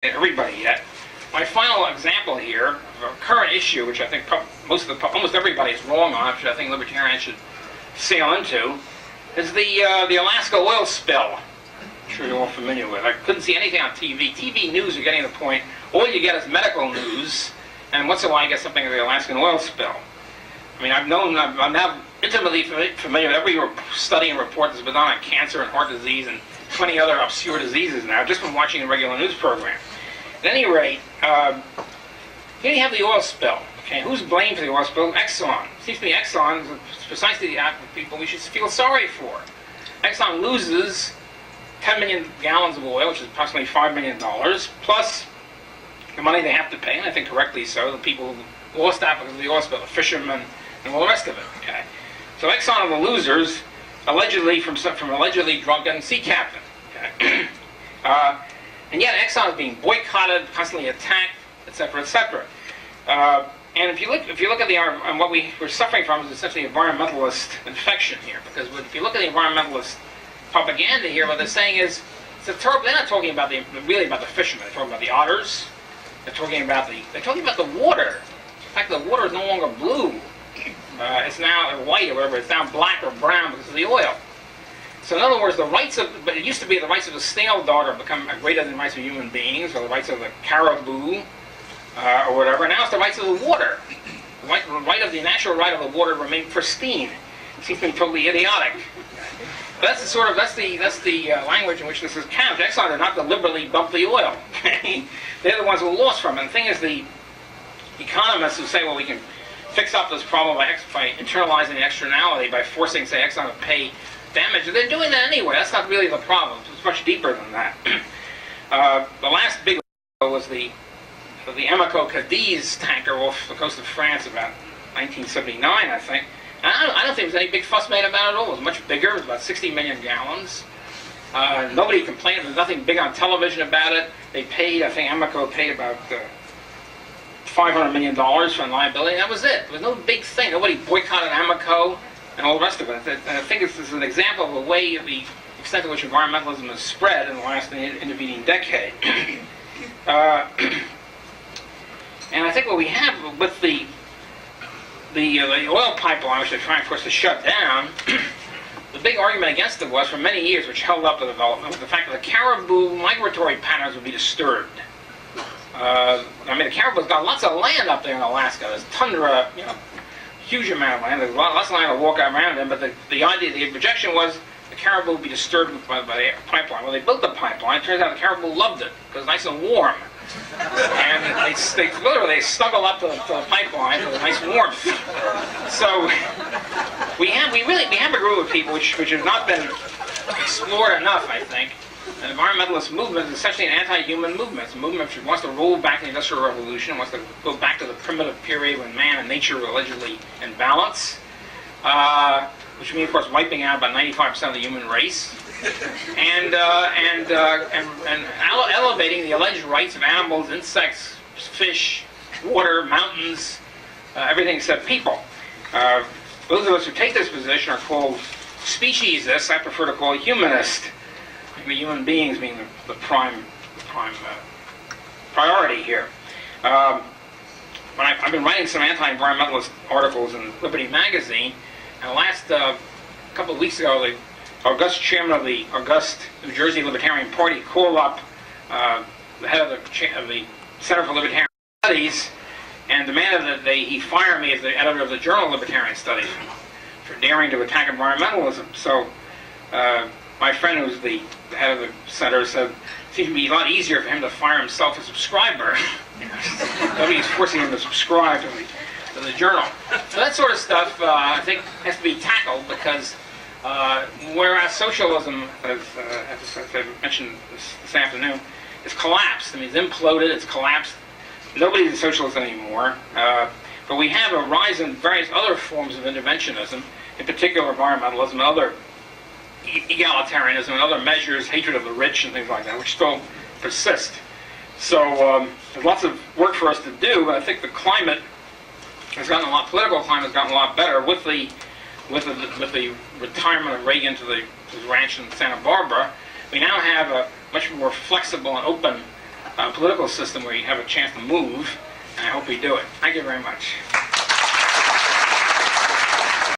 everybody yet. My final example here of a current issue, which I think almost everybody is wrong on, which I think libertarians should sail into, is the Alaska oil spill. I'm sure you're all familiar with. I couldn't see anything on TV. TV news are getting to the point, all you get is medical news, and once in a while you get something of the Alaskan oil spill. I mean, I'm now intimately familiar with every study and report that's been done on cancer and heart disease and 20 other obscure diseases now, just from watching a regular news program. At any rate, here you have the oil spill. Okay, who's blamed for the oil spill? Exxon. It seems to me Exxon is precisely the people we should feel sorry for. Exxon loses 10 million gallons of oil, which is approximately $5 million, plus the money they have to pay, and I think correctly so, the people who lost that because of the oil spill, the fishermen, and all the rest of it. Okay, so Exxon are the losers, allegedly from allegedly drunken sea captain. Okay. And yet Exxon is being boycotted, constantly attacked, etc., etc. And if you look at what we're suffering from is essentially environmentalist infection here, because if you look at the environmentalist propaganda here, what they're saying is they're not talking about really about the fishermen. They're talking about the otters. They're talking about the water. In fact, the water is no longer blue. It's now white or whatever. It's now black or brown because of the oil. So in other words, but it used to be the rights of the snail dog become greater than the rights of human beings, or the rights of the caribou, or whatever. Now it's the rights of the water. The natural right of the water to remain pristine. It seems to me totally idiotic. But that's the language in which this is couched. Exxon did not deliberately dump the oil. They're the ones who lost from it. And the thing is, the economists who say, well, we can fix up this problem by internalizing the externality, by forcing, say, Exxon to pay damage. They're doing that anyway. That's not really the problem. It's much deeper than that. The last big was the Amoco Cadiz tanker off the coast of France about 1979, I think. And I don't think there was any big fuss made about it at all. It was much bigger. It was about 60 million gallons. Nobody complained. There was nothing big on television about it. They paid, I think Amoco paid about $500 million for liability. That was it. There was no big thing. Nobody boycotted Amoco and all the rest of it. And I think this is an example of the extent to which environmentalism has spread in the last intervening decade. And I think what we have with the oil pipeline, which they're trying, of course, to shut down, the big argument against it was, for many years, which held up the development, was the fact that the caribou migratory patterns would be disturbed. The caribou's got lots of land up there in Alaska. There's tundra, huge amount of land. There's lots of land to walk around in, but the projection was the caribou would be disturbed by the pipeline. Well, they built the pipeline. It turns out the caribou loved it because it's nice and warm. And they snuggle up to the pipeline for the nice warmth. So we have a group of people which have not been explored enough, I think. An environmentalist movement is essentially an anti-human movement. It's a movement which wants to roll back the Industrial Revolution, wants to go back to the primitive period when man and nature were allegedly in balance, which means, of course, wiping out about 95% of the human race, and elevating the alleged rights of animals, insects, fish, water, mountains, everything except people. Those of us who take this position are called speciesists. I prefer to call it humanist. The human beings being the prime priority here. I've been writing some anti-environmentalist articles in Liberty magazine, and the last couple of weeks ago, the august chairman of the august New Jersey Libertarian Party called up the head of the Center for Libertarian Studies and demanded that he fire me as the editor of the Journal of Libertarian Studies for daring to attack environmentalism. So my friend, who's the head of the center, said it seems to be a lot easier for him to fire himself as a subscriber. Nobody's forcing him to subscribe to the journal. So that sort of stuff, I think, has to be tackled because whereas socialism, as I mentioned this afternoon, is collapsed. I mean, it's imploded, it's collapsed. Nobody's a socialist anymore. But we have a rise in various other forms of interventionism, in particular environmentalism and other egalitarianism and other measures, hatred of the rich and things like that, which still persist. So there's lots of work for us to do, but I think the climate has gotten a lot, political climate has gotten a lot better with the retirement of Reagan to his ranch in Santa Barbara. We now have a much more flexible and open political system where you have a chance to move, and I hope we do it. Thank you very much.